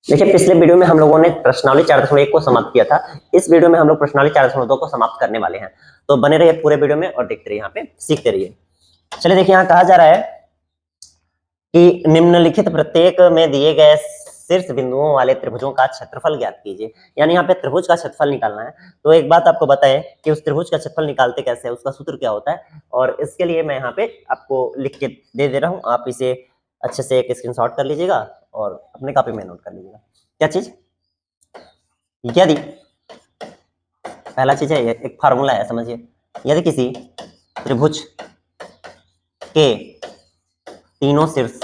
देखिए पिछले वीडियो में हम लोगों ने प्रश्नावली 4.1 को समाप्त किया था। इस वीडियो में हम लोग प्रश्नावली 4.2 को समाप्त करने वाले हैं। तो बने रहिए पूरे वीडियो में और देखते रहिए, यहाँ पे सीखते रहिए। चलिए देखिए, यहाँ कहा जा रहा है कि निम्नलिखित प्रत्येक में दिए गए शीर्ष बिंदुओं वाले त्रिभुजों का क्षेत्रफल ज्ञात कीजिए। यानी यहाँ पे त्रिभुज का क्षेत्रफल निकालना है। तो एक बात आपको बताएं कि उस त्रिभुज का क्षेत्रफल निकालते कैसे है, उसका सूत्र क्या होता है, और इसके लिए मैं यहाँ पे आपको लिख के दे रहा हूँ। आप इसे अच्छे से एक स्क्रीनशॉट कर लीजिएगा और अपने कॉपी में नोट कर लीजिएगा। क्या चीज? यदि पहला चीज है, एक फार्मूला है, समझिए। यदि किसी त्रिभुज के तीनों शीर्ष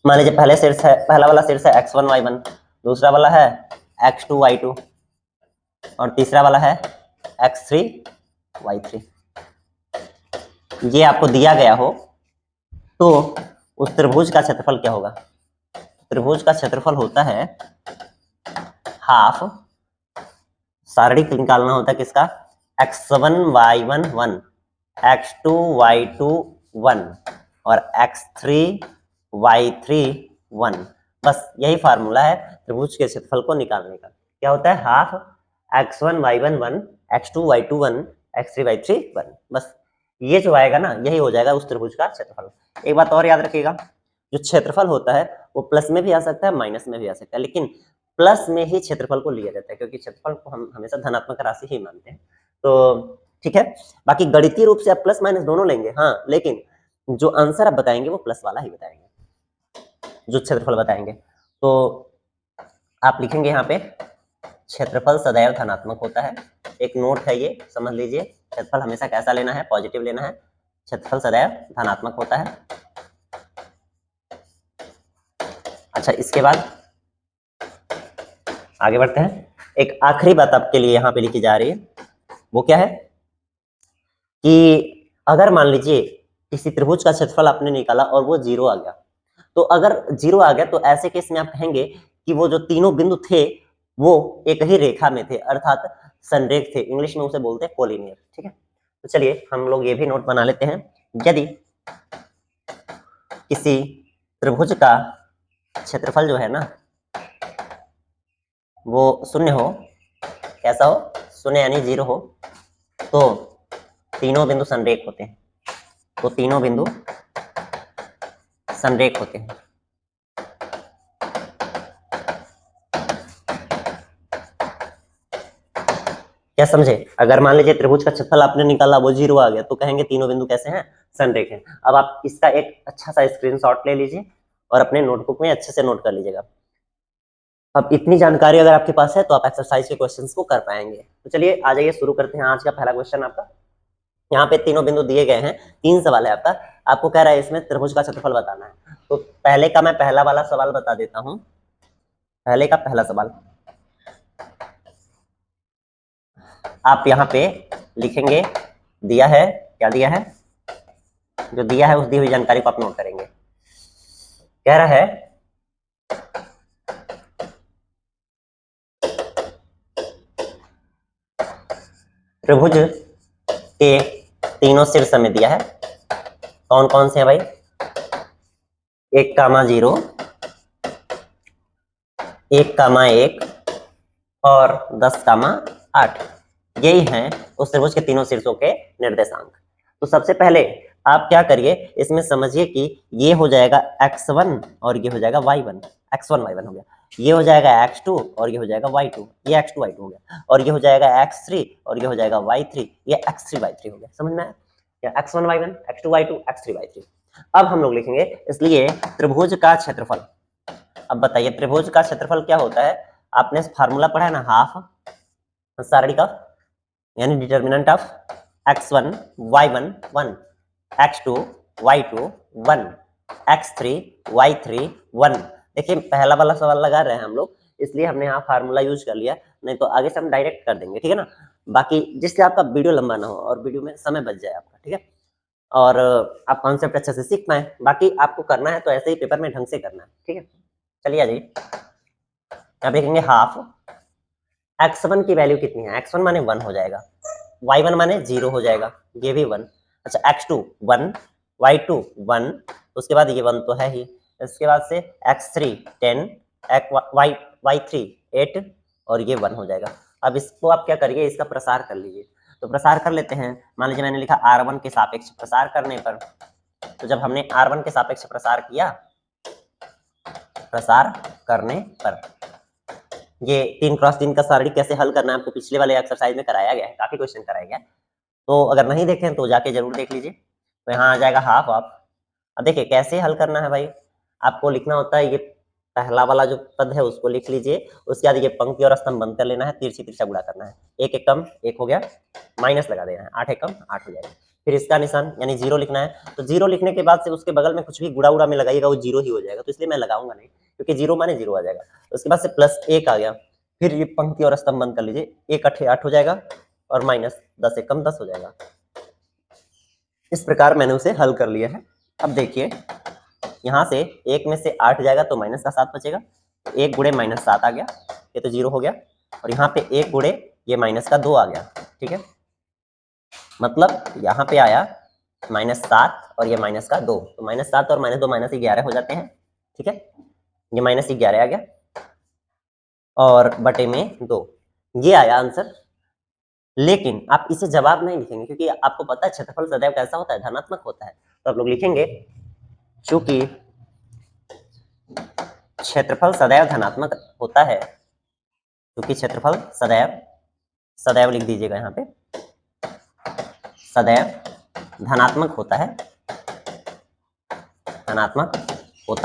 मान लीजिए पहले शीर्ष है, पहला वाला शीर्ष है x1 y1, दूसरा वाला है x2 y2 और तीसरा वाला है x3 y3। ये आपको दिया गया हो तो उस त्रिभुज का क्षेत्रफल क्या होगा? त्रिभुज का क्षेत्रफल होता है हाफ, सारणिक निकालना होता है किसका? x1 y1 1, x2 y2 1 और x3 y3 1। बस यही फार्मूला है त्रिभुज के क्षेत्रफल को निकालने का। क्या होता है? Half x1 y1 1, x2 y2 1, x3 y3 1। बस ये जो आएगा ना, यही हो जाएगा उस त्रिभुज का क्षेत्रफल। एक बात और याद रखिएगा, जो क्षेत्रफल होता है वो प्लस में भी आ सकता है, माइनस में भी आ सकता है, लेकिन प्लस में ही क्षेत्रफल को लिया जाता है, क्योंकि क्षेत्रफल को हम हमेशा धनात्मक राशि ही मानते हैं। तो ठीक है, बाकी गणितीय रूप से आप प्लस माइनस दोनों लेंगे, हाँ, लेकिन जो आंसर आप बताएंगे वो प्लस वाला ही बताएंगे, जो क्षेत्रफल बताएंगे। तो आप लिखेंगे यहाँ पे क्षेत्रफल सदैव धनात्मक होता है। एक नोट है ये, समझ लीजिए। क्षेत्रफल हमेशा कैसा लेना है? पॉजिटिव लेना है। क्षेत्रफल सदैव धनात्मक होता है। अच्छा, इसके बाद आगे बढ़ते हैं। एक आखिरी बात आपके लिए यहाँ पे लिखी जा रही है, वो क्या है कि अगर मान लीजिए किसी त्रिभुज का क्षेत्रफल आपने निकाला और वो 0 आ गया, तो अगर 0 आ गया तो ऐसे केस में आप कहेंगे कि वो जो तीनों बिंदु थे वो एक ही रेखा में थे, अर्थात संरेख थे। इंग्लिश में उसे बोलते हैं कोलिनियर। ठीक है, तो चलिए हम लोग ये भी नोट बना लेते हैं। यदि किसी त्रिभुज का क्षेत्रफल जो है ना वो 0 हो, कैसा हो? 0 यानी 0 हो, तो तीनों बिंदु संरेख होते हैं। तो तीनों बिंदु संरेख होते हैं। क्या समझे? अगर मान लीजिए त्रिभुज का क्षेत्रफल आपने निकाला, वो 0 आ गया, तो कहेंगे तीनों बिंदु कैसे हैं? संरेख हैं। अब आप इसका एक अच्छा सा स्क्रीनशॉट ले लीजिए और अपने नोटबुक में अच्छे से नोट कर लीजिएगा। अब इतनी जानकारी अगर आपके पास है तो आप एक्सरसाइज के क्वेश्चंस को कर पाएंगे। तो चलिए आ जाइए, शुरू करते हैं आज का पहला क्वेश्चन आपका। यहाँ पे तीनों बिंदु दिए गए हैं, 3 सवाल है आपका। आपको कह रहा है इसमें त्रिभुज का क्षेत्रफल बताना है। तो पहले का मैं पहला वाला सवाल बता देता हूँ। पहले का पहला सवाल आप यहाँ पे लिखेंगे, दिया है, क्या दिया है? जो दिया है उस दी हुई जानकारी को आप नोट करेंगे। कह रहा है त्रिभुज के तीनों शीर्ष में दिया है। कौन कौन से हैं भाई? 1,0, 1,1 और 10,8। यही हैं उस त्रिभुज के तीनों शीर्षों के निर्देशांक। तो सबसे पहले आप क्या करिए, इसमें समझिए कि ये हो जाएगा x1 और ये हो जाएगा y1। x1 y1 हो गया, ये हो जाएगा x2 और ये हो जाएगा y2, ये x2 y2 हो गया, और ये हो जाएगा x3 और ये हो जाएगा y3, ये x3 y3 हो गया। समझ में आया? x1 y1, x2 y2, x3 y3। अब हम लोग लिखेंगे इसलिए त्रिभुज का क्षेत्रफल। अब बताइए त्रिभुज का क्षेत्रफल क्या होता है? आपने फार्मूला पढ़ा है ना, हाफ सारणिक ऑफ, यानी determinant of x1 y1 1, x2 y2 1, x3 y3 1। देखिए पहला वाला सवाल लगा रहे हैं हम लोग, इसलिए हमने यहाँ फार्मूला यूज कर लिया, नहीं तो आगे से हम डायरेक्ट कर देंगे। ठीक है ना? बाकी जिससे आपका वीडियो लंबा ना हो और वीडियो में समय बच जाए आपका। ठीक है, और आप कॉन्सेप्ट अच्छे से सीख पाए। बाकी आपको करना है तो ऐसे ही पेपर में ढंग से करना है। ठीक है, चलिए आ जाइए। यहाँ देखेंगे हाफ x1 की वैल्यू कितनी है? x1 माने 1 हो जाएगा, y1 माने 0 हो जाएगा, ये भी 1। अच्छा x2 1, y2 1, उसके बाद ये 1 तो है ही, इसके बाद से x3 10, y3 8 और ये 1 हो जाएगा। अब इसको आप क्या करिए, इसका प्रसार कर लीजिए। तो प्रसार कर लेते हैं। मान लीजिए मैंने लिखा r1 के सापेक्ष प्रसार करने पर, तो जब हमने r1 के सापेक्ष प्रसार किया, प्रसार करने पर ये 3x3 का सारणी कैसे हल करना है आपको पिछले वाले एक्सरसाइज में कराया गया है, काफी क्वेश्चन कराया गया है, तो अगर नहीं देखें तो जाके जरूर देख लीजिए। तो यहाँ आ जाएगा हाफ ऑफ। अब देखिए कैसे हल करना है भाई, आपको लिखना होता है ये पहला वाला जो पद है उसको लिख लीजिए, उसके बाद ये पंक्ति और स्तंभ बंद कर लेना है, तिरछी तिरछा गुणा करना है, एक एक कम एक हो गया, माइनस लगा देना है, 8 एक कम 8 हो जाएगा। फिर इसका निशान यानी 0 लिखना है, तो 0 लिखने के बाद से उसके बगल में कुछ भी गुणा उड़ा में लगाइएगा वो 0 ही हो जाएगा, तो इसलिए मैं लगाऊंगा नहीं, क्योंकि 0 माने 0 आ जाएगा। उसके बाद से +1 आ गया, फिर ये पंक्ति और स्तंभ बंद कर लीजिए, 1 8 8 हो जाएगा और माइनस 10 एक कम 10 हो जाएगा। इस प्रकार मैंने उसे हल कर लिया है। अब देखिए यहाँ से 1 में से 8 जाएगा तो माइनस का 7 बचेगा, 1 गुणे -7 आ गया, ये तो 0 हो गया, और यहाँ पे 1 गुणे ये माइनस का 2 आ गया, ठीक है, मतलब यहाँ पे आया -7 और ये माइनस का 2, तो -7 और -2 -11 हो जाते हैं, ठीक है, ये -11 आ गया और बटे में 2, ये आया आंसर। लेकिन आप इसे जवाब नहीं लिखेंगे क्योंकि आपको पता है क्षेत्रफल सदैव कैसा होता है, धनात्मक होता है, तो आप लोग लिखेंगे चूंकि क्षेत्रफल सदैव धनात्मक होता है, क्योंकि क्षेत्रफल सदैव लिख दीजिएगा यहाँ पे, सदैव धनात्मक होता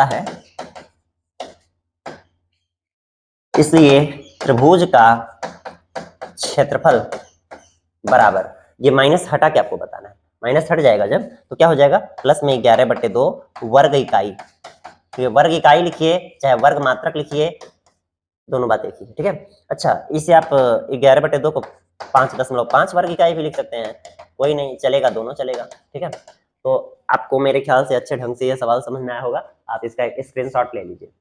है, इसलिए त्रिभुज का क्षेत्रफल बराबर, ये माइनस हटा के आपको बताना है, माइनस हट जाएगा जब तो क्या हो जाएगा, प्लस में 11/2 वर्ग इकाई, तो ये वर्ग इकाई लिखिए चाहे वर्ग मात्रक लिखिए, दोनों बात एक ही है, ठीक है। अच्छा, इसे आप 11/2 को 5.5 वर्ग इकाई भी लिख सकते हैं, कोई नहीं चलेगा, दोनों चलेगा, ठीक है। तो आपको मेरे ख्याल से अच्छे ढंग से यह सवाल समझ में आया होगा, आप इसका एक स्क्रीनशॉट ले लीजिए,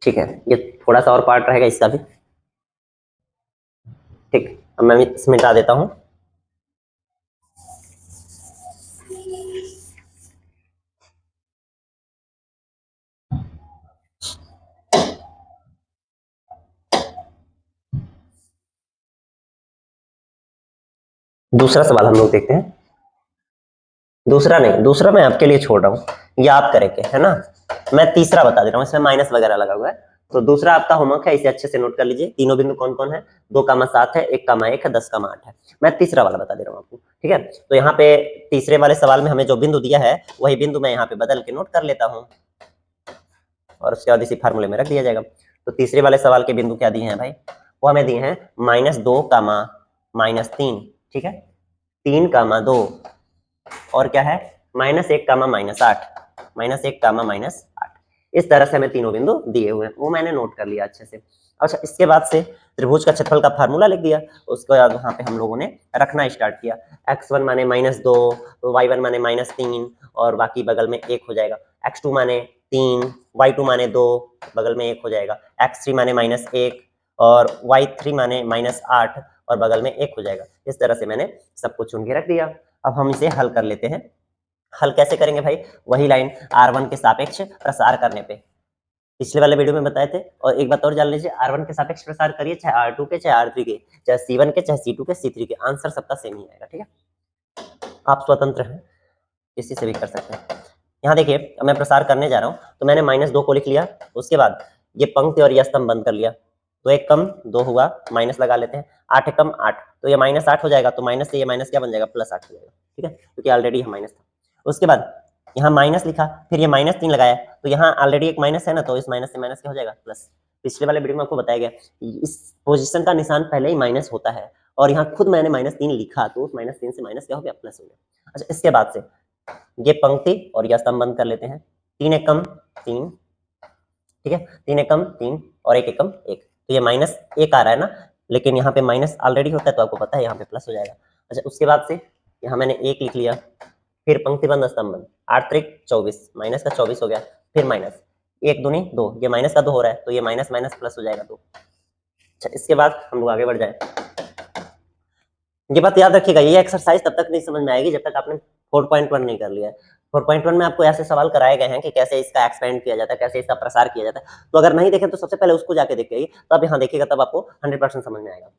ठीक है। ये थोड़ा सा और पार्ट रहेगा इसका भी, ठीक। अब मैं इसमें मिटा देता हूँ। दूसरा सवाल हम लोग देखते हैं, दूसरा नहीं, दूसरा मैं आपके लिए छोड़ रहा हूँ, याद करेंगे, है ना। मैं तीसरा बता दे रहा हूँ, इसमें माइनस वगैरह लगा हुआ है, तो दूसरा आपका होमवर्क है, इसे अच्छे से नोट कर लीजिए। तीनों बिंदु कौन कौन है, 2,7 है, 1,1 है, 10,8 है। मैं तीसरा वाला बता दे रहा हूँ आपको, ठीक है। तो यहाँ पे तीसरे वाले सवाल में हमें जो बिंदु दिया है वही बिंदु मैं यहाँ पे बदल के नोट कर लेता हूँ और उसके बाद इसी फार्मूले में रख दिया जाएगा। तो तीसरे वाले सवाल के बिंदु क्या दिए हैं भाई, वो हमें दिए हैं -2, -3, ठीक है, 3, 2 और क्या है -1, -8, -1, इस तरह से हमें तीनों बिंदु दिए हुए हैं, वो मैंने नोट कर लिया अच्छे से। अच्छा, इसके बाद से त्रिभुज का क्षेत्रफल का फार्मूला लिख दिया, उसके बाद वहां पे हम लोगों ने रखना स्टार्ट किया, x1 माने -2, y1 माने -3 और बाकी बगल में 1 हो जाएगा, x2 माने 3, y2 माने 2, बगल में 1 हो जाएगा, x3 माने -1 और y3 माने -8 और बगल में 1 हो जाएगा। इस तरह से मैंने सब कुछ चुन के रख दिया। अब हम इसे हल कर लेते हैं। हल कैसे करेंगे भाई, वही लाइन r1 के सापेक्ष प्रसार करने पे, पिछले वाले वीडियो में बताए थे। और एक बात और जान लीजिए, r1 के सापेक्ष प्रसार करिए, चाहे r2 के, चाहे r3 के, चाहे c1 के, चाहे c2 के, c3 के, आंसर सबका सेम ही आएगा, ठीक है। आप स्वतंत्र हैं, किसी से भी कर सकते हैं। यहाँ देखिए, अब मैं प्रसार करने जा रहा हूँ, तो मैंने -2 को लिख लिया, उसके बाद ये पंक्ति और ये स्तंभ बंद कर लिया, तो 1 कम 2 हुआ, माइनस लगा लेते हैं, 8 1 कम 8, तो ये -8 हो जाएगा, तो माइनस से ये माइनस क्या बन जाएगा, +8 हो जाएगा, ठीक है, क्योंकि ऑलरेडी यहाँ माइनस था। उसके बाद यहाँ माइनस लिखा, फिर ये -3 लगाया, तो यहाँ ऑलरेडी एक माइनस है ना, तो इस माइनस से माइनस क्या हो जाएगा, प्लस। पिछले वाले वीडियो में आपको बताया गया, इस पोजीशन का निशान पहले ही माइनस होता है, और यहाँ खुद मैंने -3 लिखा, तो उस -3 से माइनस क्या हो गया, प्लस हो गया। अच्छा, इसके बाद से ये पंक्ति और यह स्तंभ बंद कर लेते हैं, 3 1 कम 3, ठीक है, 3 1 कम 3 और 1 1 कम 1, तो ये -1 आ रहा है ना, लेकिन यहाँ पे माइनस ऑलरेडी होता है, तो आपको पता है यहाँ पे प्लस हो जाएगा। अच्छा, उसके बाद से यहाँ मैंने 1 लिख लिया, फिर पंक्ति बंद स्तंभ बंद, 8 3 24, माइनस का 24 हो गया, फिर माइनस 1 दूनी 2, ये माइनस का 2 हो रहा है, तो ये माइनस माइनस प्लस हो जाएगा 2। अच्छा, इसके बाद हम लोग आगे बढ़ जाए, ये बात याद रखिएगा, ये एक्सरसाइज तब तक नहीं समझ में आएगी जब तक आपने 4.1 नहीं कर लिया है। 4.1 में आपको ऐसे सवाल कराए गए हैं कि कैसे इसका एक्सपेंड किया जाता है, कैसे इसका प्रसार किया जाता है। तो अगर नहीं देखें तो सबसे पहले उसको जाके देखिए, तब यहाँ देखिएगा, तब आपको 100% समझ में आएगा।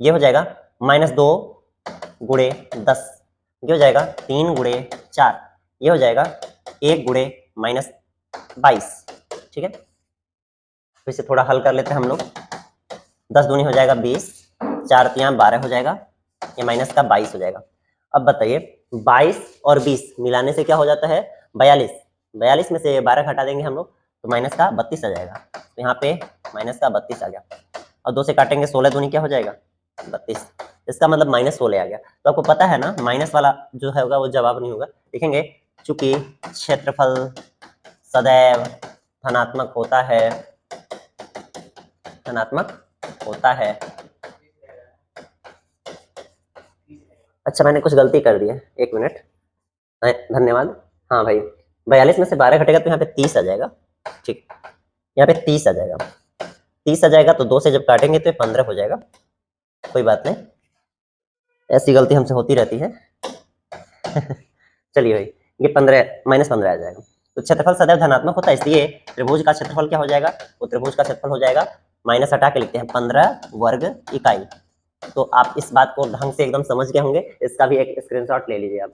ये हो जाएगा -2 गुणे 10, ये हो जाएगा 3 गुणे 4, ये हो जाएगा 1 गुणे -22। ठीक है, तो इसे थोड़ा हल कर लेते हैं हम लोग। 10 दूनी हो जाएगा 20, 4 तियां 12 हो जाएगा, ये माइनस का 22 हो जाएगा। अब बताइए 22 और 20 मिलाने से क्या हो जाता है? 42। 42 में से 12 घटा देंगे हम लोग तो माइनस का 32 आ जाएगा। तो यहाँ पे माइनस का 32 आ गया। और 2 से काटेंगे 16 दूनी क्या हो जाएगा? 32। इसका मतलब -16 आ गया। तो आपको पता है ना, माइनस वाला जो है होगा वो जवाब नहीं होगा। देखेंगे, चूंकि क्षेत्रफल सदैव धनात्मक होता है, धनात्मक होता है। अच्छा, मैंने कुछ गलती कर दी है, 1 मिनट, धन्यवाद। हाँ भाई, 42 में से 12 घटेगा तो यहाँ पे 30 आ जाएगा। ठीक, यहाँ पे 30 आ जाएगा। 30 आ जाएगा तो 2 से जब काटेंगे तो 15 हो जाएगा। कोई बात नहीं, ऐसी गलती हमसे होती रहती है। चलिए भाई, ये 15 -15 आ जाएगा। तो क्षेत्रफल सदैव धनात्मक होता है, इसलिए त्रिभुज का क्षेत्रफल क्या हो जाएगा? वो त्रिभुज का क्षेत्रफल हो जाएगा, माइनस हटा के लिखते हैं 15 वर्ग इकाई। तो आप इस बात को ढंग से एकदम समझ गए होंगे, इसका भी एक स्क्रीनशॉट ले लीजिए आप।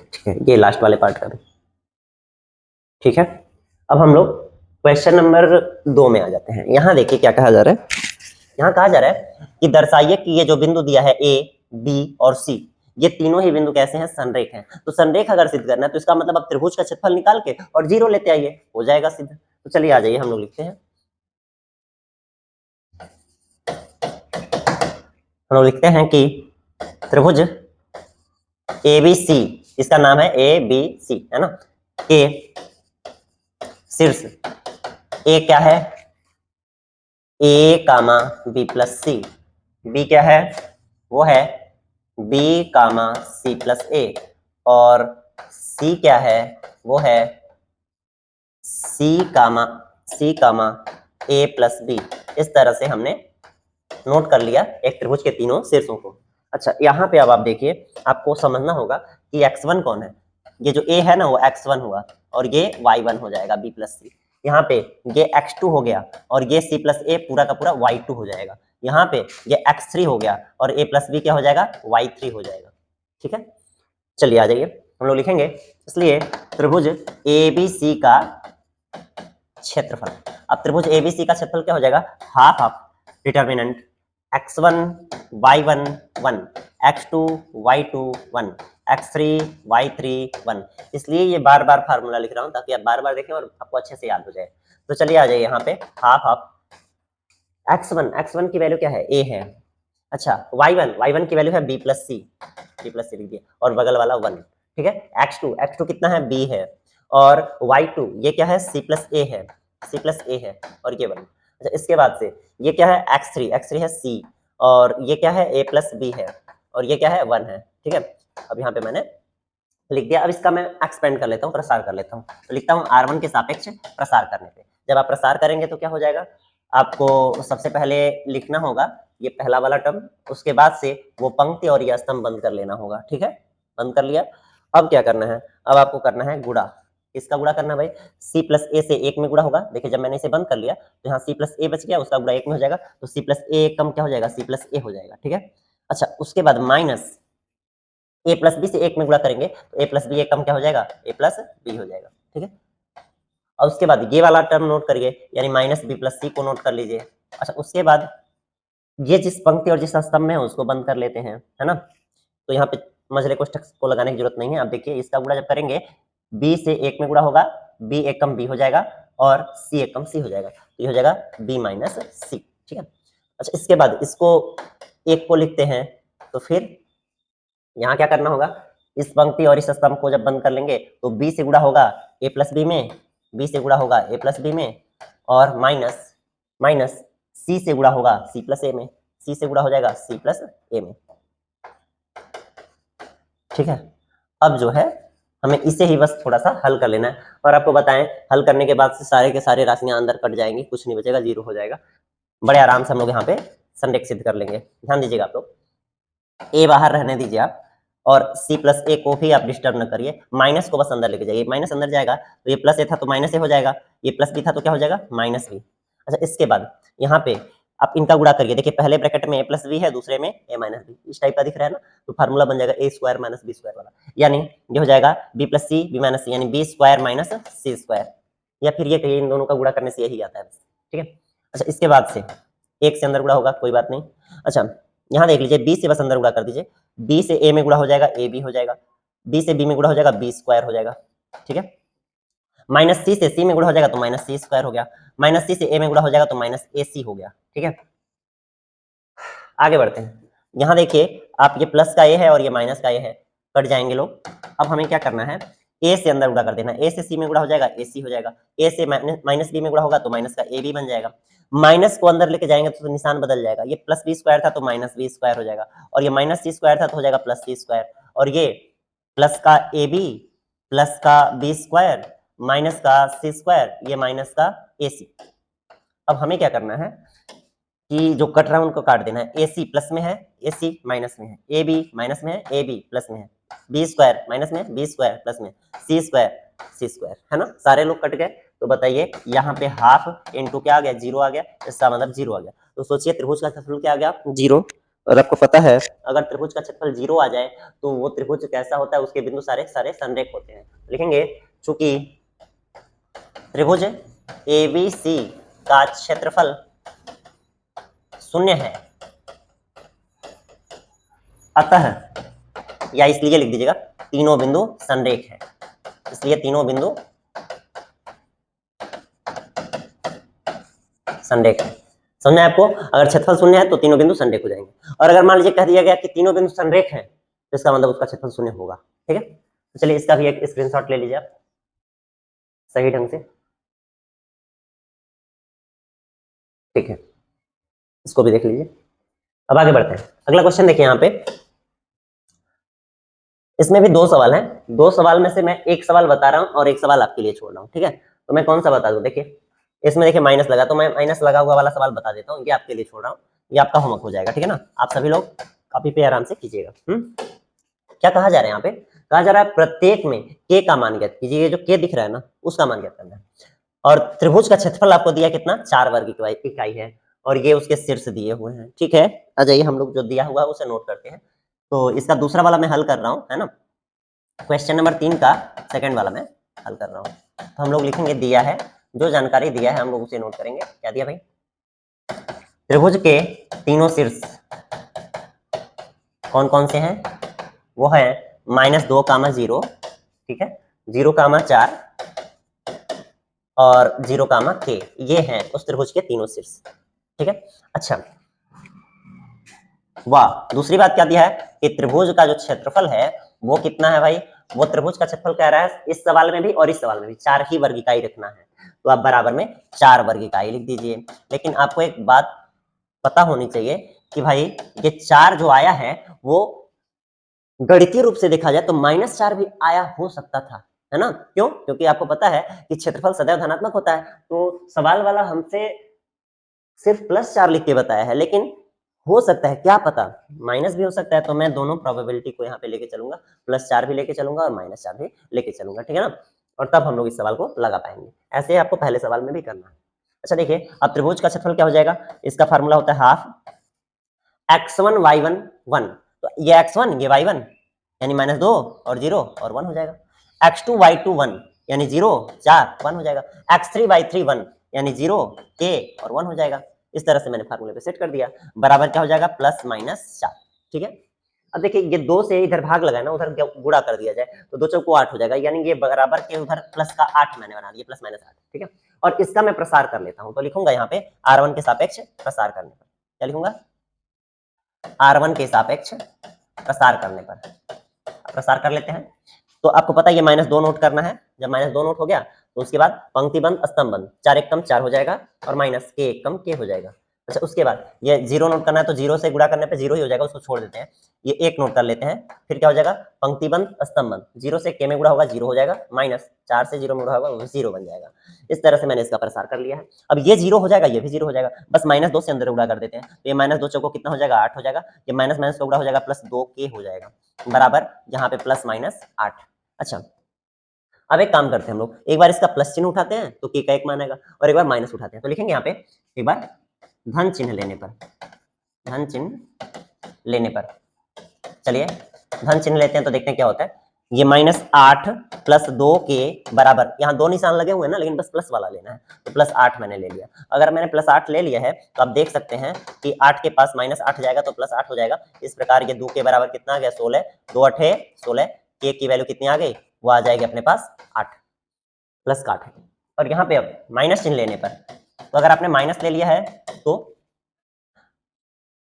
ठीक है, ये लास्ट वाले पार्ट का भी। ठीक है, अब हम लोग क्वेश्चन नंबर 2 में आ जाते हैं। यहाँ देखिए क्या कहा जा रहा है। यहाँ कहा जा रहा है कि दर्शाइए कि ये जो बिंदु दिया है ए, बी और सी, ये तीनों ही बिंदु कैसे हैं? संरेख हैं। तो संरेख अगर सिद्ध करना है तो इसका मतलब अब त्रिभुज का क्षेत्रफल निकाल के और 0 लेते आइए, हो जाएगा सिद्ध। तो चलिए आ जाइए, हम लोग लिखते हैं, हम लोग लिखते हैं कि त्रिभुज ए बी सी, इसका नाम है ए बी सी, है ना, के शीर्ष ए क्या है? ए कामा बी प्लस सी। बी क्या है? वो है बी कामा सी प्लस ए। और सी क्या है? वो है सी कामा ए प्लस बी। इस तरह से हमने नोट कर लिया एक त्रिभुज के तीनों शीर्षों को। अच्छा, यहाँ पे अब आप देखिए, आपको समझना होगा कि x1 कौन है। ये जो a है ना, वो x1 हुआ, और ये y1 हो जाएगा b प्लस सी। यहाँ पे ये x2 हो गया, और ये c प्लस ए पूरा का पूरा y2 हो जाएगा। यहाँ पे ये x3 हो गया, और a प्लस बी क्या हो जाएगा? y3 हो जाएगा। ठीक है, चलिए आ जाइए, हम लोग लिखेंगे, इसलिए त्रिभुज ABC का क्षेत्रफल। अब त्रिभुज ABC का क्षेत्रफल क्या हो जाएगा? Half of determinant x1 y1 1, x2 y2 1, x3 y3 1। इसलिए ये बार बार फार्मूला लिख रहा हूं ताकि आप बार बार देखें और आपको अच्छे से याद हो जाए। तो चलिए आ जाइए, यहाँ पे हाफ ऑफ x1 की वैल्यू क्या है? a है। अच्छा, y1 की वैल्यू है b प्लस सी, लिख दिया, और बगल वाला 1। ठीक है, x2 कितना है? b है। और y2 ये क्या है? c प्लस ए है, और ये 1। अच्छा, इसके बाद से ये क्या है? x3 है c, और ये क्या है? a प्लस बी है, और ये क्या है? 1 है। ठीक है, अब यहाँ पे मैंने लिख दिया। अब इसका मैं एक्सपेंड कर लेता हूँ, प्रसार कर लेता हूँ। तो लिखता हूँ r1 के सापेक्ष प्रसार करने पे। जब आप प्रसार करेंगे तो क्या हो जाएगा? आपको सबसे पहले लिखना होगा ये पहला वाला टर्म, उसके बाद से वो पंक्ति और ये स्तंभ बंद कर लेना होगा। ठीक है, बंद कर लिया। अब क्या करना है? अब आपको करना है गुणा। किसका गुणा करना है भाई? c प्लस ए से 1 में गुणा होगा। देखिए, जब मैंने इसे बंद कर लिया तो यहाँ c प्लस ए बच गया, उसका गुणा 1 में हो जाएगा, तो c प्लस ए कम क्या हो जाएगा? c प्लस ए हो जाएगा। ठीक है, अच्छा, उसके बाद माइनस ए प्लस बी से 1 में गुणा करेंगे तो ए प्लस बी एक कम क्या हो जाएगा? ए प्लस बी हो जाएगा। ठीक है, और उसके बाद ये वाला टर्म नोट करिए, यानी माइनस बी प्लस सी को नोट कर लीजिए। अच्छा, उसके बाद ये जिस पंक्ति और जिस स्तंभ में है उसको बंद कर लेते हैं, है ना। तो यहाँ पे मझले कोष्ठक को लगाने की जरूरत नहीं है। अब देखिए, इसका गुणा जब करेंगे, b से 1 में गुणा होगा, b एक कम b हो जाएगा, और c एक कम c हो जाएगा, तो ये हो जाएगा b माइनस सी। ठीक है, अच्छा, इसके बाद इसको 1 को लिखते हैं, तो फिर यहाँ क्या करना होगा? इस पंक्ति और इस स्तंभ को जब बंद कर लेंगे तो b से गुणा होगा a प्लस बी में, b से गुणा होगा a प्लस बी में, और माइनस c से गुणा होगा c प्लस ए में, c से गुणा हो जाएगा c प्लस ए में। ठीक है, अब जो है हमें इसे ही बस थोड़ा सा हल कर लेना है। और आपको बताएं, हल करने के बाद से सारे के सारे राशियां अंदर कट जाएंगी, कुछ नहीं बचेगा, जीरो हो जाएगा। बड़े आराम से हम लोग यहाँ पे संरेखित कर लेंगे। ध्यान दीजिएगा आप लोग, ए बाहर रहने दीजिए आप, और सी प्लस ए को भी आप डिस्टर्ब न करिए, माइनस को बस अंदर लेके जाइए। माइनस अंदर जाएगा तो ये प्लस ए था तो माइनस ए हो जाएगा, ये प्लस बी था तो क्या हो जाएगा, माइनस बी। अच्छा, इसके बाद यहाँ पे आप इनका गुणा करिए। देखिए पहले ब्रैकेट में ए प्लस बी है, दूसरे में ए माइनस बी, इस टाइप का दिख रहा है ना, तो फार्मूला बन जाएगा A square minus B square वाला, यानी ये हो जाएगा B plus C B minus C, यानी B square minus C square, या फिर ये कहिए इन दोनों का गुणा करने से यही आता है, ठीक है। अच्छा, इसके बाद से एक से अंदर गुणा होगा, कोई बात नहीं। अच्छा, यहाँ देख लीजिए, बी से बस अंदर गुणा कर दीजिए, बी से ए में गुणा हो जाएगा, ए बी हो जाएगा, बी से बी में गुणा हो जाएगा, बी स्क्वायर हो जाएगा, ठीक है। माइनस सी से सी में गुणा हो जाएगा तो माइनस सी स्क्वायर हो गया, माइनस सी से ए में गुणा हो जाएगा तो माइनस ए सी हो गया, ठीक है। आगे बढ़ते हैं। यहाँ देखिए, आप ये प्लस का ए है और ये माइनस का ए है, कट जाएंगे लोग। अब हमें क्या करना है, ए से अंदर गुणा कर देना, ए से सी में गुणा हो जाएगा, ए सी हो जाएगा, ए से माइनस बी में गुणा होगा तो माइनस का ए बी बन जाएगा, माइनस को अंदर लेके जाएंगे तो निशान बदल जाएगा, ये प्लस बी स्क्वायर था तो माइनस बी स्क्वायर हो जाएगा, और ये माइनस सी स्क्वायर था तो हो जाएगा प्लस सी स्क्वायर, और ये प्लस का ए बी प्लस का बी स्क्वायर माइनस का सी स्क्वायर, ये माइनस का ए सी। अब हमें क्या करना है कि जो कट रहा है उनको काट देना है, ए सी प्लस में है, ए सी माइनस में है, ए बी माइनस में है, ए बी प्लस में है, बी स्क्वायर माइनस में, बी स्क्वायर प्लस में, सी स्क्वायर सी स्क्वायर, है ना, सारे लोग कट गए। तो बताइए यहाँ पे हाफ इनटू क्या आ गया, जीरो आ गया, इसका मतलब जीरो आ गया। तो सोचिए त्रिभुज का क्षेत्रफल क्या आ गया, जीरो। और आपको पता है अगर त्रिभुज का क्षेत्रफल जीरो आ जाए तो वो त्रिभुज कैसा होता है, उसके बिंदु सारे सारे संरेख होते हैं। लिखेंगे चूंकि त्रिभुज एबीसी का क्षेत्रफल शून्य है, अतः, या इसलिए लिख दीजिएगा तीनों बिंदु संरेख है, इसलिए तीनों बिंदु संरेख है। समझ में आपको, अगर क्षेत्रफल शून्य है तो तीनों बिंदु संरेख हो जाएंगे, और अगर मान लीजिए कह दिया गया कि तीनों बिंदु संरेख है तो इसका मतलब उसका क्षेत्रफल शून्य होगा, ठीक है। तो चलिए इसका भी एक स्क्रीनशॉट ले लीजिए आप सही ढंग से, ठीक है, इसको भी देख लीजिए। अब आगे बढ़ते हैं, अगला क्वेश्चन देखिए यहाँ पे, इसमें भी दो सवाल हैं, दो सवाल में से मैं एक सवाल बता रहा हूँ और एक सवाल आपके लिए छोड़ रहा हूँ, ठीक है। तो मैं कौन सा बता दूं, देखिए इसमें देखिए माइनस लगा, तो मैं माइनस लगा हुआ वाला सवाल बता देता हूँ, ये आपके लिए छोड़ रहा हूँ, ये आपका होमवर्क हो जाएगा, ठीक है ना। आप सभी लोग कॉपी पे आराम से कीजिएगा। क्या कहा जा रहा है यहाँ पे, कहा जा रहा है प्रत्येक में के का मान ज्ञात कीजिए, ये जो के दिख रहा है ना उसका मान ज्ञात करना है, और त्रिभुज का क्षेत्रफल आपको दिया कितना, 4 वर्ग इकाई है, और ये उसके शीर्ष दिए हुए हैं, ठीक है। आ जाइए, हम लोग जो दिया हुआ है उसे नोट करते हैं। तो इसका दूसरा वाला मैं हल कर रहा हूँ, है ना, क्वेश्चन नंबर 3 का सेकंड वाला मैं हल कर रहा हूँ। तो हम लोग लिखेंगे दिया है, जो जानकारी दिया है हम लोग उसे नोट करेंगे। क्या दिया भाई, त्रिभुज के तीनों शीर्ष कौन कौन से हैं, वो है -2, 0, ठीक है, 0, 4 और 0, k, ये हैं उस त्रिभुज के तीनों शीर्ष, ठीक है। अच्छा, वाह, दूसरी बात क्या दिया है कि त्रिभुज का जो क्षेत्रफल है वो कितना है भाई, वो त्रिभुज का क्षेत्रफल कह रहा है इस सवाल में भी और इस सवाल में भी 4 ही वर्ग इकाई रखना है, तो आप बराबर में 4 वर्ग इकाई लिख दीजिए। लेकिन आपको एक बात पता होनी चाहिए कि भाई ये 4 जो आया है वो गणितीय रूप से देखा जाए तो -4 भी आया हो सकता था, है ना, क्यों, क्योंकि आपको पता है कि क्षेत्रफल सदैव धनात्मक होता है, तो सवाल वाला हमसे सिर्फ +4 लिख के बताया है, लेकिन हो सकता है, क्या पता माइनस भी हो सकता है, तो मैं दोनों प्रोबेबिलिटी को यहाँ पे लेके चलूंगा, +4 भी लेके चलूंगा और -4 भी लेके चलूंगा, ठीक है ना, और तब हम लोग इस सवाल को लगा पाएंगे। ऐसे आपको पहले सवाल में भी करना है। अच्छा देखिए, अब त्रिभुज का क्षेत्रफल क्या हो जाएगा, इसका फार्मूला होता है हाफ x1 y1 1, तो ये x1 ये y1 यानी -2 और 0 और 1 हो जाएगा, x2 y2 1 यानी 0 4 1 हो जाएगा, x3 y3 1 यानी 0 k और 1 हो जाएगा। इस तरह से मैंने फार्मूले पे सेट कर दिया, बराबर क्या हो जाएगा, +-4, ठीक है। अब देखिए ये 2 से इधर भाग लगाए ना, उधर गुणा कर दिया जाए तो 2 चौको 8 हो जाएगा, यानी ये बराबर के उधर प्लस का 8 मैंने बना दिया, +-8, ठीक है। और इसका मैं प्रसार कर लेता हूं, तो लिखूंगा यहाँ पे r1 के सापेक्ष प्रसार करने पर, क्या लिखूंगा, r1 के सापेक्ष प्रसार करने पर, प्रसार कर लेते हैं। तो आपको पता है ये -2 नोट करना है, जब -2 नोट हो गया तो उसके बाद पंक्ति बंद स्तंभ बंद, 4 एकम 4 हो जाएगा और -k एकम k हो जाएगा। अच्छा उसके बाद ये 0 नोट करना है तो 0 से गुणा करने पे 0 ही हो जाएगा, उसको छोड़ देते हैं। ये 1 नोट कर लेते हैं, फिर क्या हो जाएगा पंक्तिबंध स्तंभबंध, 0 से k में गुणा होगा 0 हो जाएगा, माइनस 4 से 0 में गुणा होगा वो 0 बन जाएगा। इस तरह से मैंने इसका प्रसार कर लिया है। अब ये 0 हो जाएगा, ये भी 0 हो जाएगा, बस -2 से अंदर गुणा कर देते हैं, तो ये -2 चौको कितना हो जाएगा 8 हो जाएगा, ये माइनस माइनस का गुणा हो जाएगा प्लस 2k हो जाएगा, बराबर यहाँ पे प्लस माइनस 8। अच्छा अब एक काम करते हैं हम लोग, एक बार इसका प्लस चिन्ह उठाते हैं तो k का 1 मान आएगा, और एक बार माइनस उठाते हैं तो लिखेंगे यहाँ पे एक बार धन चिन्ह लेने पर, धन चिन्ह लेने पर, चलिए धन चिन्ह लेते हैं तो देखते हैं क्या होता है। ये -8 प्लस 2k बराबर, यहाँ 2 निशान लगे हुए हैं ना, लेकिन बस प्लस वाला लेना है, तो +8 मैंने ले लिया। अगर मैंने +8 ले लिया है तो आप देख सकते हैं कि 8 के पास -8 जाएगा तो +8 हो जाएगा। इस प्रकार ये 2 के बराबर कितना आ गया 16, 2 8 16, k की वैल्यू कितनी आ गई, वो आ जाएगी अपने पास 8 प्लस का 8 है। और यहाँ पे अब माइनस चिन्ह लेने पर, तो अगर आपने माइनस ले लिया है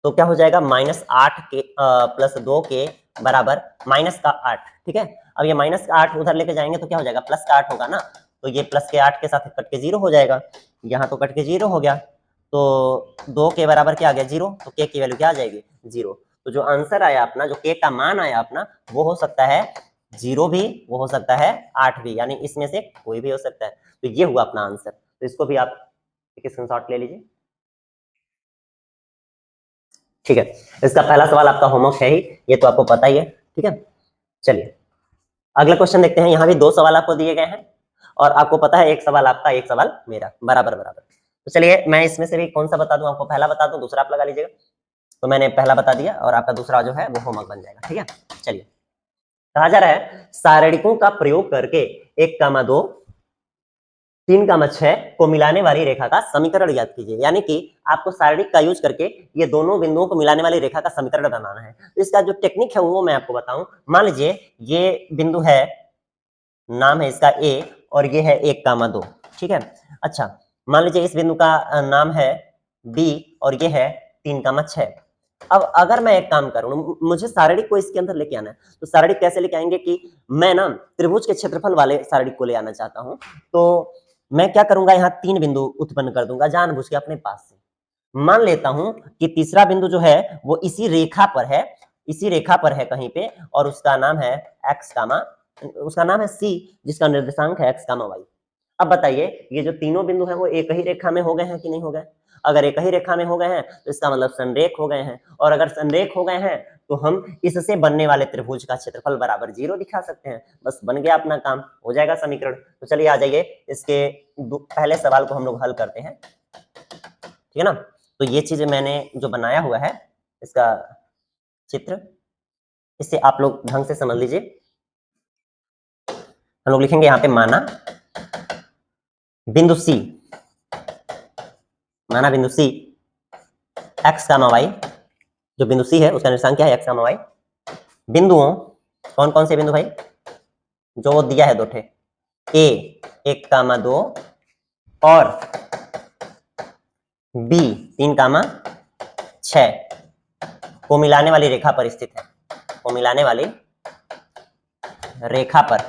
तो क्या हो जाएगा -8 के प्लस 2 के बराबर -8, ठीक है। अब ये -8 उधर लेके जाएंगे तो क्या हो जाएगा +8 होगा ना, तो ये प्लस के 8 के साथ कट के 0 हो जाएगा, यहाँ तो कट के 0 हो गया, तो 2 के बराबर क्या आ गया 0, तो k की वैल्यू क्या आ जाएगी 0। तो जो आंसर आया अपना, जो k का मान आया अपना, वो हो सकता है 0 भी, वो हो सकता है 8 भी, यानी इसमें से कोई भी हो सकता है। तो ये हुआ अपना आंसर, तो इसको भी आप एक स्क्रीनशॉट ले लीजिए, ठीक है। इसका पहला सवाल आपका होमवर्क है ही, ये तो आपको पता ही है, ठीक है। चलिए अगला क्वेश्चन देखते हैं। यहाँ भी 2 सवाल आपको दिए गए हैं और आपको पता है एक सवाल आपका एक सवाल मेरा, बराबर बराबर। तो चलिए मैं इसमें से भी कौन सा बता दूं आपको, पहला बता दूं दूसरा आप लगा लीजिएगा। तो मैंने पहला बता दिया और आपका दूसरा जो है वो होमवर्क बन जाएगा, ठीक है। चलिए कहा जा रहा है सारणिकों का प्रयोग करके 1,2 3,6 को मिलाने वाली रेखा का समीकरण याद कीजिए, यानी कि आपको सारणिक का यूज करके ये दोनों बिंदुओं को मिलाने वाली रेखा का समीकरण बनाना है। तो इसका जो टेक्निक है वो मैं आपको बताऊं। मान लीजिए ये बिंदु है, नाम है इसका ए, और ये है 1,2, ठीक है। अच्छा मान लीजिए इस बिंदु का नाम है बी और ये है 3,6। अब अगर मैं एक काम करूं, मुझे सारणिक को इसके अंदर लेके आना है, तो सारणिक कैसे लेके आएंगे कि मैं ना त्रिभुज के क्षेत्रफल वाले सारणिक को ले आना चाहता हूं। तो मैं क्या करूंगा, यहाँ 3 बिंदु उत्पन्न कर दूंगा जानबूझ के अपने पास से। मान लेता हूं कि तीसरा बिंदु जो है वो इसी रेखा पर है, इसी रेखा पर है कहीं पे, और उसका नाम है एक्स कामा, उसका नाम है सी, जिसका निर्देशांक है एक्स कामा वाई। अब बताइए ये जो तीनों बिंदु हैं वो एक ही रेखा में हो गए हैं कि नहीं हो गए। अगर एक ही रेखा में हो गए हैं तो इसका मतलब संरेख हो गए हैं, और अगर संरेख हो गए हैं तो हम इससे बनने वाले त्रिभुज का क्षेत्रफल बराबर 0 दिखा सकते हैं। बस बन गया अपना काम, हो जाएगा समीकरण। तो चलिए आ जाइए इसके पहले सवाल को हम लोग हल करते हैं, ठीक है ना। तो ये चीज मैंने जो बनाया हुआ है इसका चित्र, इसे आप लोग ढंग से समझ लीजिए। हम लोग लिखेंगे यहाँ पे माना बिंदु सी, माना बिंदु सी एक्स कामा वाई, जो बिंदु सी है उसका निर्देशांक क्या है एक्स कामा वाई। बिंदुओं कौन कौन से बिंदु भाई, जो वो दिया है 2 ठे, ए 1,2 और बी 3,6 को मिलाने वाली रेखा पर स्थित है, को मिलाने वाली रेखा पर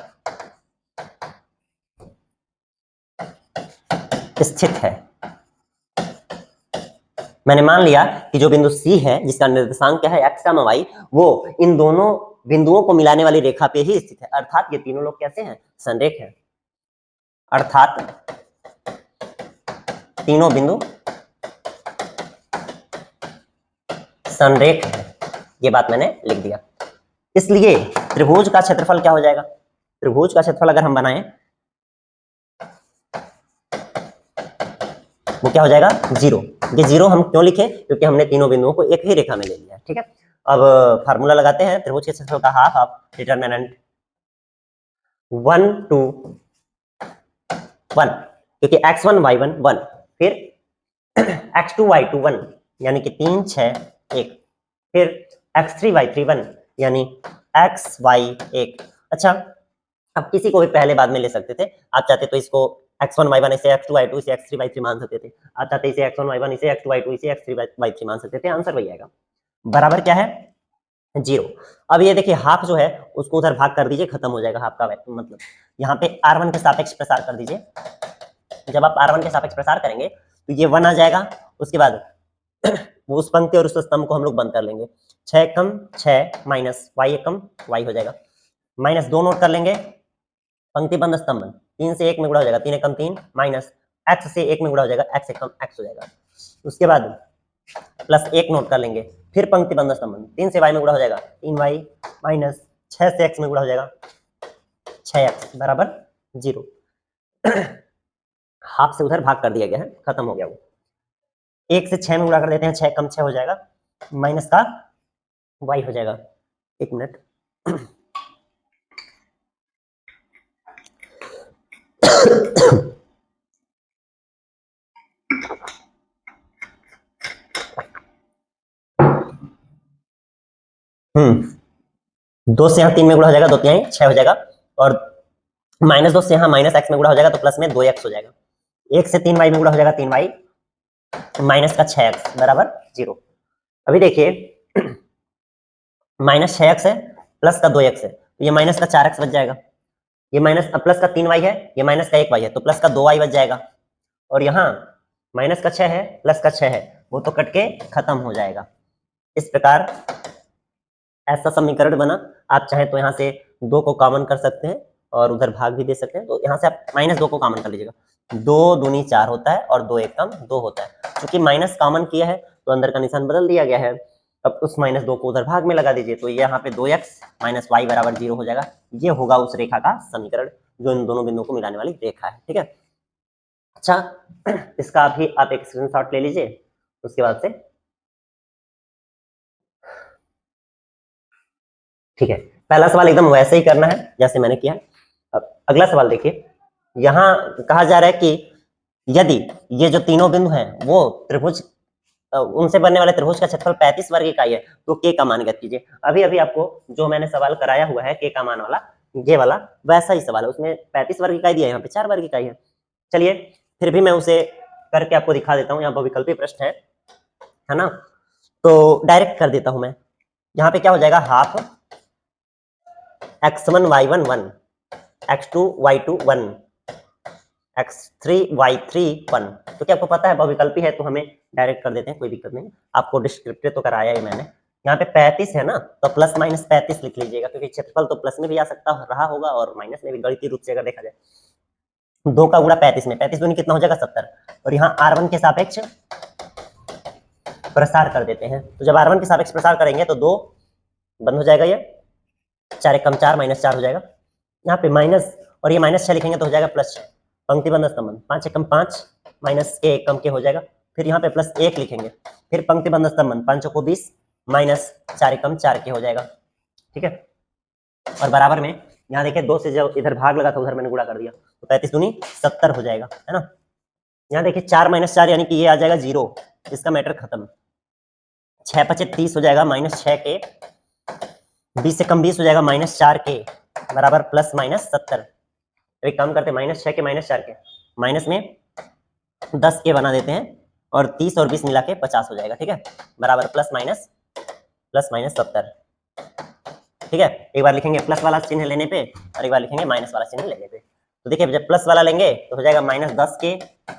स्थित है। मैंने मान लिया कि जो बिंदु सी है जिसका निर्देशांक क्या है एक्स कामा वाई, वो इन दोनों बिंदुओं को मिलाने वाली रेखा पे ही स्थित है, अर्थात ये तीनों लोग कैसे हैं संरेख हैं, अर्थात तीनों बिंदु संरेख है। ये बात मैंने लिख दिया। इसलिए त्रिभुज का क्षेत्रफल क्या हो जाएगा, त्रिभुज का क्षेत्रफल अगर हम बनाएं वो क्या हो जाएगा 0। ये 0 हम क्यों लिखे, क्योंकि हमने तीनों बिंदुओं को एक ही रेखा में ले लिया है, ठीक है। अब फार्मूला लगाते हैं, त्रिभुज के क्षेत्रफल का हाफ ऑफ डिटरमिनेंट 1 2 1, क्योंकि x1 y1 1, फिर x2 y2 1 यानी कि 3 6 1, फिर x3 y3 1 यानी x y 1। अच्छा अब किसी को भी पहले बाद में ले सकते थे, आप चाहते तो इसको x1 y1 इसे x2 y2 इसे x3 y3 मान सकते थे, आप चाहते इसे x1 y1 इसे x2 y2 इसे x3 y3 मान सकते थे। आंसर वही आएगा, बराबर क्या है 0। अब ये देखिए हाफ जो है उसको उधर भाग कर दीजिए, खत्म हो जाएगा हाफ का मतलब। यहाँ पे r1 के सापेक्ष प्रसार कर दीजिए, जब आप r1 के सापेक्ष प्रसार करेंगे तो ये 1 आ जाएगा, उसके बाद वो उस पंक्ति और उस स्तंभ को हम लोग बंद कर लेंगे। 6 एकम 6 माइनस y एकम y हो जाएगा, माइनस 2 नोट कर लेंगे, पंक्ति बंद स्तंभ बंद, 3 से 1 में गुणा हो जाएगा, 3 एकम 3 माइनस x से 1 में गुणा हो जाएगा, x एकम x हो जाएगा। उसके बाद प्लस 1 नोट कर लेंगे, फिर पंक्ति बंद स्तंभ बंद, 3 से y में गुणा हो जाएगा, 3y माइनस 6 से x में गुणा हो जाएगा, 6x बराबर 0। हाफ से उधर भाग कर दिया गया है, खत्म हो गया वो। 1 से 6 में गुणा कर देते हैं, 6 कम 6 हो जाएगा, माइनस का y हो जाएगा। 1 मिनट। दो से यहाँ 3 में गुणा हो जाएगा, 2 3 6 हो जाएगा, और माइनस 2 से यहाँ माइनस x में गुणा हो जाएगा तो प्लस में 2x हो जाएगा। 1 से 3y में गुणा हो जाएगा, 3y माइनस का 6x बराबर 0। अभी देखिए माइनस 6x है, प्लस का 2x है, तो ये माइनस का 4x बच जाएगा, ये माइनस प्लस का 3y है, ये माइनस का 1y है, तो प्लस का 2y बच जाएगा, और यहाँ माइनस का 6 है, प्लस का 6 है, वो तो कट के खत्म हो जाएगा। इस प्रकार ऐसा समीकरण बना। आप चाहे तो यहाँ से 2 को कॉमन कर सकते हैं और उधर भाग भी दे सकते हैं, तो यहाँ से आप माइनस 2 को कॉमन कर लीजिएगा, 2 दूनी 4 होता है और 2 एकम 2 होता है। क्योंकि माइनस कॉमन किया है तो अंदर का निशान बदल दिया गया है। अब उस माइनस 2 को उधर भाग में लगा दीजिए, तो यहाँ पे 2x माइनस y बराबर 0 हो जाएगा। ये होगा उस रेखा का समीकरण जो इन दोनों बिंदुओं को मिलाने वाली रेखा है। ठीक है, अच्छा इसका भी आप एक स्क्रीनशॉट ले लीजिए। उसके बाद से ठीक है, पहला सवाल एकदम वैसे ही करना है जैसे मैंने किया। अब अगला सवाल देखिए, यहाँ कहा जा रहा है कि यदि ये जो तीनों बिंदु हैं वो त्रिभुज उनसे बनने वाले त्रिभुज का क्षेत्रफल 35 वर्ग इकाई है, तो के का मान ज्ञात कीजिए। अभी अभी आपको जो मैंने सवाल कराया हुआ है के का मान वाला, ये वाला वैसा ही सवाल है, उसमें 35 वर्ग इकाई दिया है, यहाँ पे 4 वर्ग इकाई है। चलिए फिर भी मैं उसे करके आपको दिखा देता हूँ। यहाँ पर विकल्पीय प्रश्न है ना, तो डायरेक्ट कर देता हूं मैं। यहाँ पे क्या हो जाएगा, half x1 y1 1, x2 y2 1, x3 y3 1। तो क्या आपको पता है बहुविकल्पी है तो हमें डायरेक्ट कर देते हैं, कोई दिक्कत नहीं। आपको डिस्क्रिप्टिव तो कराया ही मैंने। यहाँ पे 35 है ना, तो प्लस माइनस 35 लिख लीजिएगा, क्योंकि क्षेत्रफल तो प्लस में भी आ सकता रहा होगा और माइनस में भी, गणितीय रूप से अगर देखा जाए। 2 का गुणा 35 में, 35 दूनी कितना हो जाएगा 70, और यहाँ r1 के सापेक्ष प्रसार कर देते हैं। तो जब r1 के सापेक्ष प्रसार करेंगे तो 2 बंद हो जाएगा, ये 4 एकम 4 माइनस 4 हो जाएगा। यहाँ पे माइनस और ये माइनस 6 लिखेंगे तो हो जाएगा प्लस 6, पंक्ति बंद स्तंभ 5 एकम 5 माइनस के एकम के हो जाएगा। फिर यहाँ पे प्लस 1 लिखेंगे, फिर पंक्ति बंद स्तंभ 5 को 20 माइनस 4 एकम 4 के हो जाएगा। ठीक है, और बराबर में यहाँ देखिए 2 से जब इधर भाग लगा था उधर मैंने गुणा कर दिया, तो 35 दूनी 70 हो जाएगा, है ना। यहाँ देखिए 4 माइनस 4 यानी कि ये आ जाएगा 0, इसका मैटर खत्म। 6 पचे 30 हो जाएगा, माइनस 6 के 20 से कम 20 हो जाएगा, माइनस 4 के बराबर प्लस माइनस 70। एक काम करते हैं, माइनस 6 के माइनस 4 के माइनस में 10 के बना देते हैं, और 30 और 20 मिला के 50 हो जाएगा। ठीक है, बराबर प्लस माइनस 70। ठीक है, एक बार लिखेंगे प्लस वाला चिन्ह लेने पे और एक बार लिखेंगे माइनस वाला चिन्ह लेने पे। तो देखिए जब प्लस वाला लेंगे तो हो जाएगा माइनस 10 के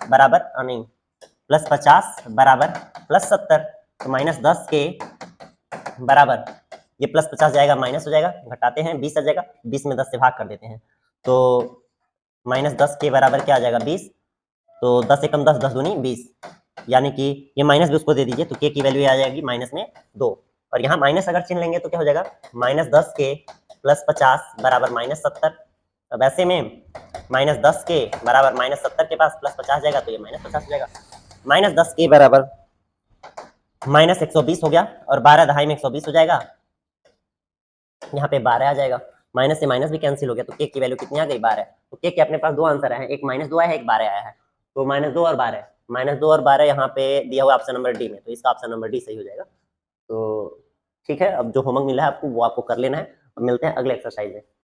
बराबर नहीं प्लस 50 बराबर प्लस 70। तो माइनस 10 के बराबर ये प्लस 50 जाएगा माइनस हो जाएगा, घटाते हैं 20 आ जाएगा, 20 में 10 से भाग कर देते हैं, तो माइनस 10 के बराबर क्या आ जाएगा 20। तो 10 एकम 10, 10 दूनी 20, यानी कि ये माइनस भी उसको दे दीजिए, तो के की वैल्यू आ जाएगी माइनस में 2। और यहाँ माइनस अगर चिन्ह लेंगे तो क्या हो जाएगा, माइनस 10 के प्लस 50 बराबर माइनस 70। अब ऐसे में माइनस 10 के बराबर माइनस 70 के पास प्लस 50 जाएगा, तो ये माइनस 50 हो जाएगा। माइनस 10 के बराबर माइनस 120 हो गया, और 12 दहाई में 120 हो जाएगा, यहाँ पे 12 आ जाएगा। माइनस से माइनस भी कैंसिल हो गया, तो के की वैल्यू कितनी आ गई 12। तो के अपने पास 2 आंसर है, एक माइनस 2 आया है, एक 12 आया है। तो माइनस 2 और 12, माइनस 2 और 12 यहाँ पे दिया हुआ ऑप्शन नंबर डी में, तो इसका ऑप्शन नंबर डी सही हो जाएगा। तो ठीक है, अब जो होमवर्क मिला है आपको वो आपको कर लेना है, और मिलते हैं अगले एक्सरसाइज में।